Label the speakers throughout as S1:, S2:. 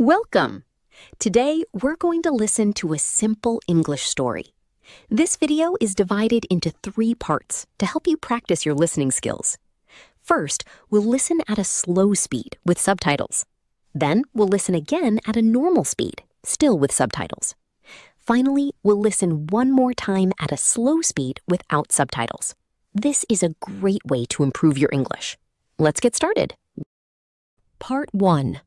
S1: Welcome! Today, we're going to listen to a simple English story. This video is divided into 3 parts to help you practice your listening skills. First, we'll listen at a slow speed with subtitles. Then, we'll listen again at a normal speed, still with subtitles. Finally, we'll listen one more time at a slow speed without subtitles. This is a great way to improve your English. Let's get started. Part 1.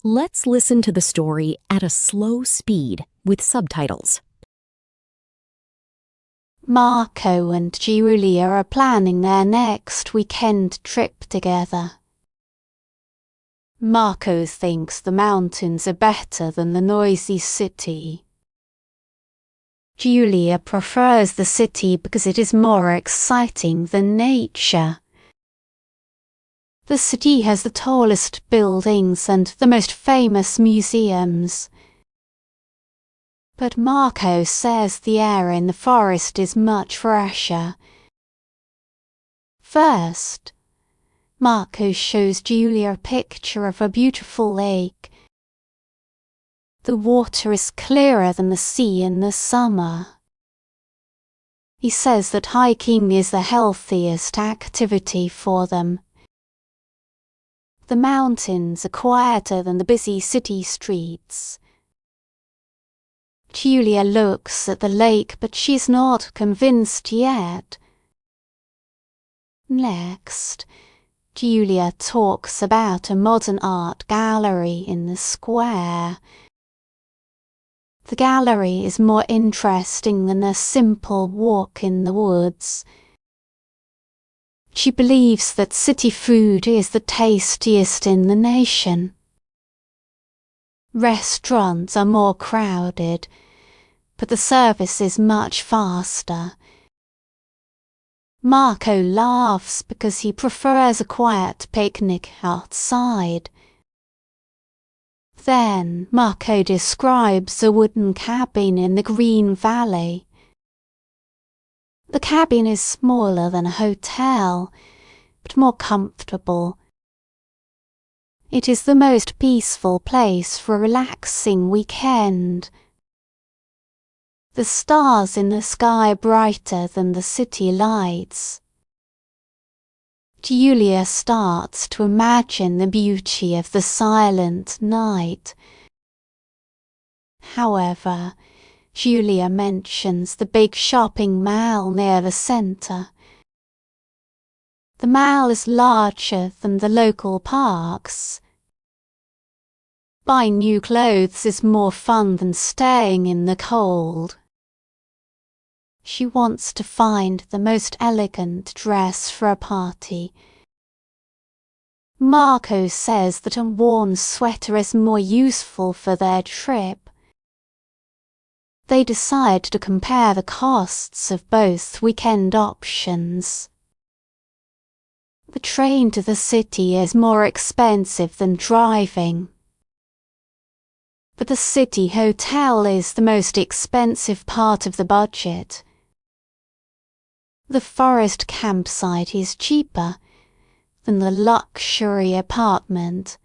S1: Let's listen to the story at a slow speed with subtitles.
S2: Marco and Giulia are planning their next weekend trip together. Marco thinks the mountains are better than the noisy city. Giulia prefers the city because it is more exciting than nature. The city has the tallest buildings and the most famous museums. But Marco says the air in the forest is much fresher. First, Marco shows Giulia a picture of a beautiful lake. The water is clearer than the sea in the summer. He says that hiking is the healthiest activity for them. The mountains are quieter than the busy city streets. Giulia looks at the lake, but she's not convinced yet. Next, Giulia talks about a modern art gallery in the square. The gallery is more interesting than a simple walk in the woods. She believes that city food is the tastiest in the nation. Restaurants are more crowded, but the service is much faster. Marco laughs because he prefers a quiet picnic outside. Then Marco describes a wooden cabin in the Green Valley. The cabin is smaller than a hotel, but more comfortable. It is the most peaceful place for a relaxing weekend. The stars in the sky are brighter than the city lights. Giulia starts to imagine the beauty of the silent night. However, Giulia mentions the big shopping mall near the center. The mall is larger than the local parks. Buying new clothes is more fun than staying in the cold. She wants to find the most elegant dress for a party. Marco says that a warm sweater is more useful for their trip. They decide to compare the costs of both weekend options. The train to the city is more expensive than driving. But the city hotel is the most expensive part of the budget. The forest campsite is cheaper than the luxury apartment.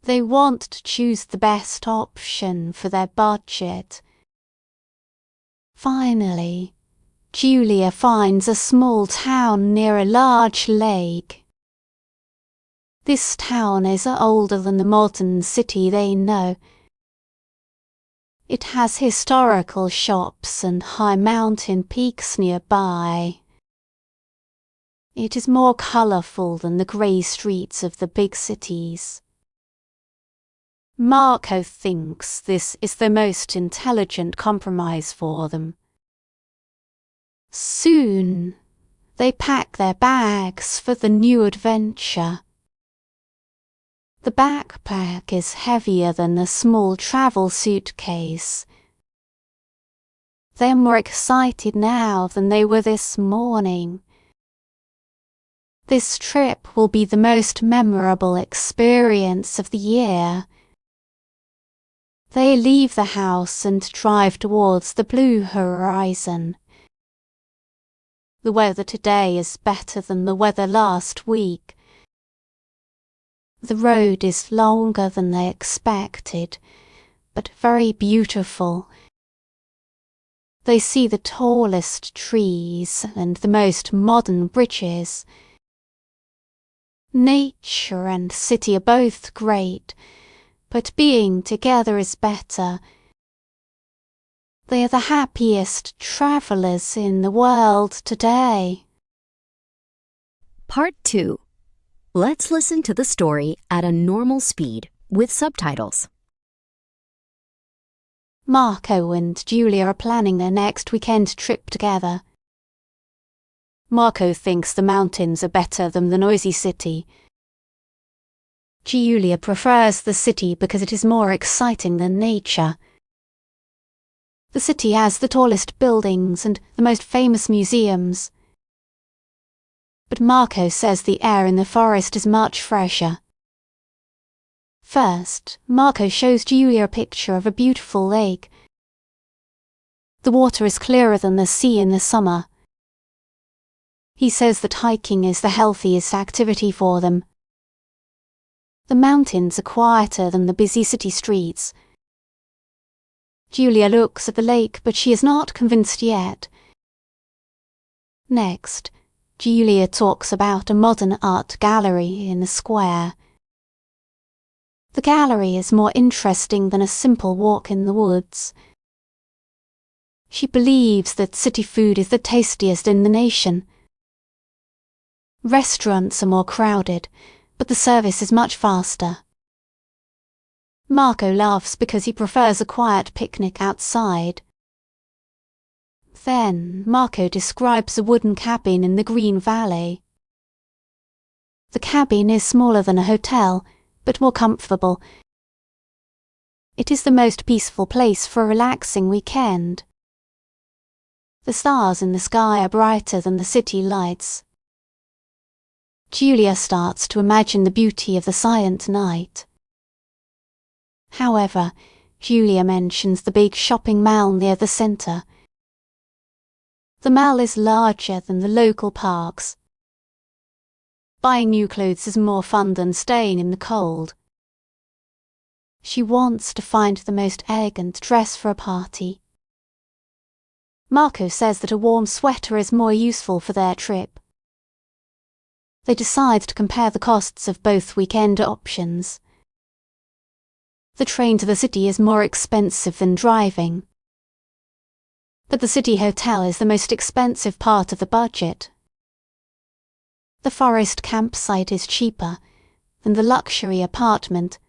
S2: They want to choose the best option for their budget. Finally, Giulia finds a small town near a large lake. This town is older than the modern city they know. It has historical shops and high mountain peaks nearby. It is more colorful than the grey streets of the big cities. Marco thinks this is the most intelligent compromise for them. Soon, they pack their bags for the new adventure. The backpack is heavier than a small travel suitcase. They are more excited now than they were this morning. This trip will be the most memorable experience of the year. They leave the house and drive towards the blue horizon. The weather today is better than the weather last week. The road is longer than they expected, but very beautiful. They see the tallest trees and the most modern bridges. Nature and city are both great, but being together is better. They are the happiest travellers in the world today.
S1: Part 2. Let's listen to the story at a normal speed with subtitles.
S2: Marco and Giulia are planning their next weekend trip together. Marco thinks the mountains are better than the noisy city. Giulia prefers the city because it is more exciting than nature. The city has the tallest buildings and the most famous museums. But Marco says the air in the forest is much fresher. First, Marco shows Giulia a picture of a beautiful lake. The water is clearer than the sea in the summer. He says that hiking is the healthiest activity for them. The mountains are quieter than the busy city streets. Giulia looks at the lake, but she is not convinced yet. Next, Giulia talks about a modern art gallery in the square. The gallery is more interesting than a simple walk in the woods. She believes that city food is the tastiest in the nation. Restaurants are more crowded, but the service is much faster. Marco laughs because he prefers a quiet picnic outside. Then Marco describes a wooden cabin in the Green Valley. The cabin is smaller than a hotel, but more comfortable. It is the most peaceful place for a relaxing weekend. The stars in the sky are brighter than the city lights. Giulia starts to imagine the beauty of the silent night. However, Giulia mentions the big shopping mall near the centre. The mall is larger than the local parks. Buying new clothes is more fun than staying in the cold. She wants to find the most elegant dress for a party. Marco says that a warm sweater is more useful for their trip. They decide to compare the costs of both weekend options. The train to the city is more expensive than driving. But the city hotel is the most expensive part of the budget. The forest campsite is cheaper than the luxury apartment.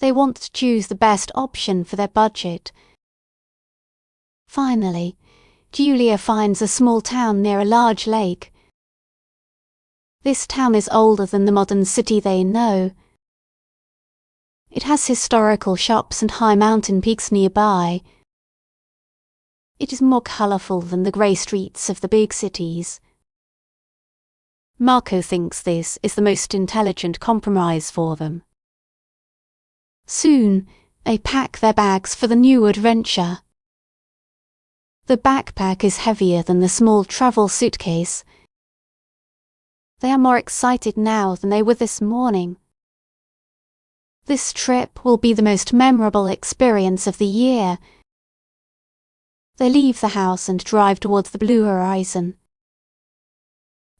S2: They want to choose the best option for their budget. Finally, Giulia finds a small town near a large lake. This town is older than the modern city they know. It has historical shops and high mountain peaks nearby. It is more colourful than the grey streets of the big cities. Marco thinks this is the most intelligent compromise for them. Soon, they pack their bags for the new adventure. The backpack is heavier than the small travel suitcase. They are more excited now than they were this morning. This trip will be the most memorable experience of the year. They leave the house and drive towards the blue horizon.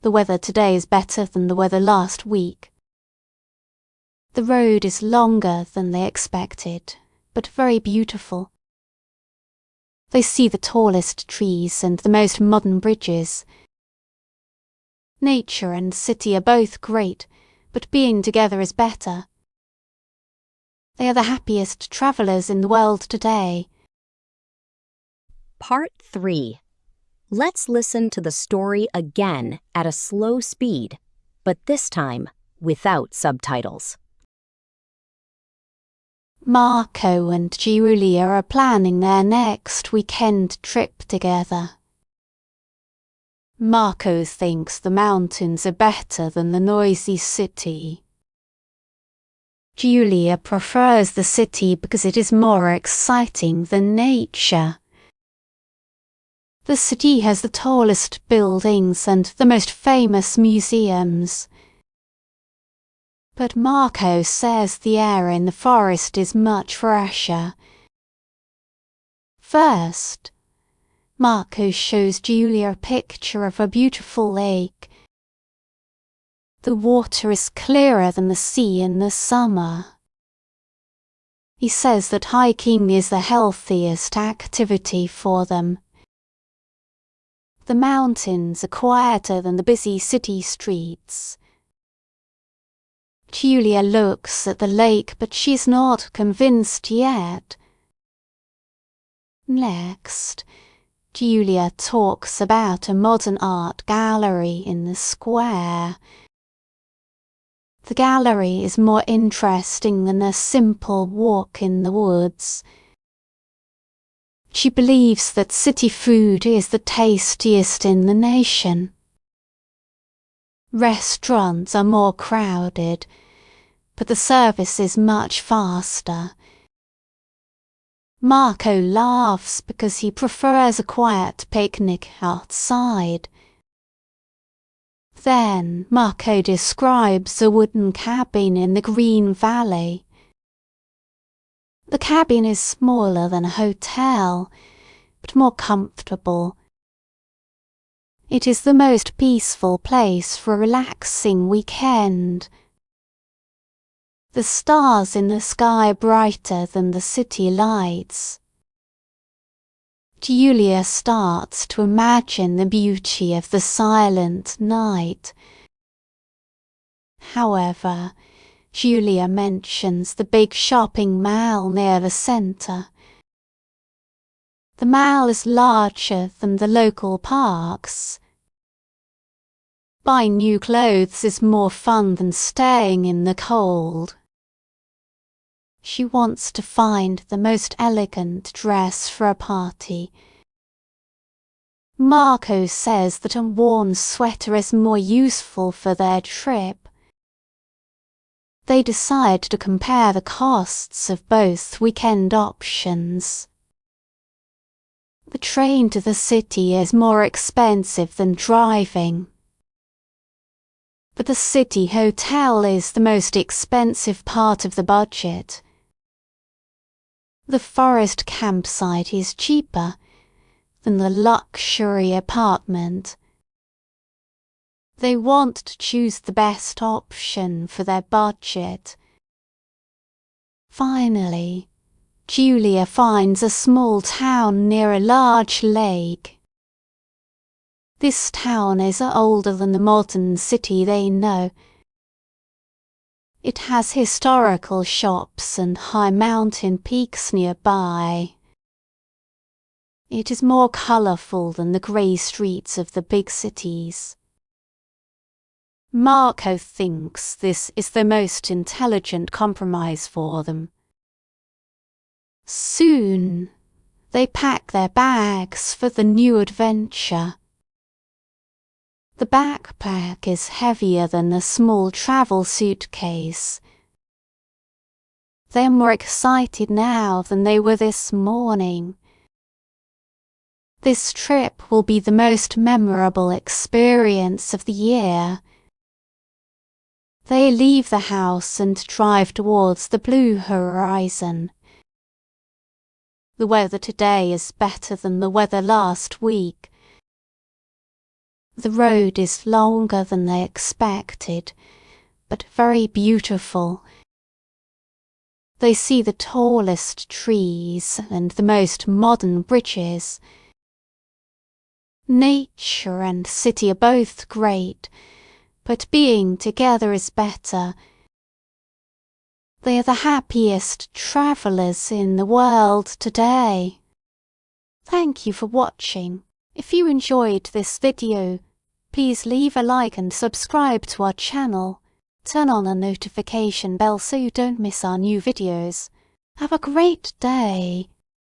S2: The weather today is better than the weather last week. The road is longer than they expected, but very beautiful. They see the tallest trees and the most modern bridges. Nature and city are both great, but being together is better. They are the happiest travellers in the world today.
S1: Part 3. Let's listen to the story again at a slow speed, but this time without subtitles.
S2: Marco and Giulia are planning their next weekend trip together. Marco thinks the mountains are better than the noisy city. Giulia prefers the city because it is more exciting than nature. The city has the tallest buildings and the most famous museums. But Marco says the air in the forest is much fresher. First, Marco shows Giulia a picture of a beautiful lake. The water is clearer than the sea in the summer. He says that hiking is the healthiest activity for them. The mountains are quieter than the busy city streets. Giulia looks at the lake, but she's not convinced yet. Next, Giulia talks about a modern art gallery in the square. The gallery is more interesting than a simple walk in the woods. She believes that city food is the tastiest in the nation. Restaurants are more crowded, but the service is much faster. Marco laughs because he prefers a quiet picnic outside. Then Marco describes a wooden cabin in the Green Valley. The cabin is smaller than a hotel, but more comfortable. It is the most peaceful place for a relaxing weekend. The stars in the sky are brighter than the city lights. Giulia starts to imagine the beauty of the silent night. However, Giulia mentions the big shopping mall near the center. The mall is larger than the local parks. Buying new clothes is more fun than staying in the cold. She wants to find the most elegant dress for a party. Marco says that a worn sweater is more useful for their trip. They decide to compare the costs of both weekend options. The train to the city is more expensive than driving. But the city hotel is the most expensive part of the budget. The forest campsite is cheaper than the luxury apartment. They want to choose the best option for their budget. Finally, Giulia finds a small town near a large lake. This town is older than the modern city they know. It has historical shops and high mountain peaks nearby. It is more colourful than the grey streets of the big cities. Marco thinks this is the most intelligent compromise for them. Soon, they pack their bags for the new adventure. The backpack is heavier than a small travel suitcase. They are more excited now than they were this morning. This trip will be the most memorable experience of the year. They leave the house and drive towards the blue horizon. The weather today is better than the weather last week. The road is longer than they expected, but very beautiful. They see the tallest trees and the most modern bridges. Nature and city are both great, but being together is better. They are the happiest travellers in the world today. Thank you for watching. If you enjoyed this video, please leave a like and subscribe to our channel. Turn on a notification bell so you don't miss our new videos. Have a great day.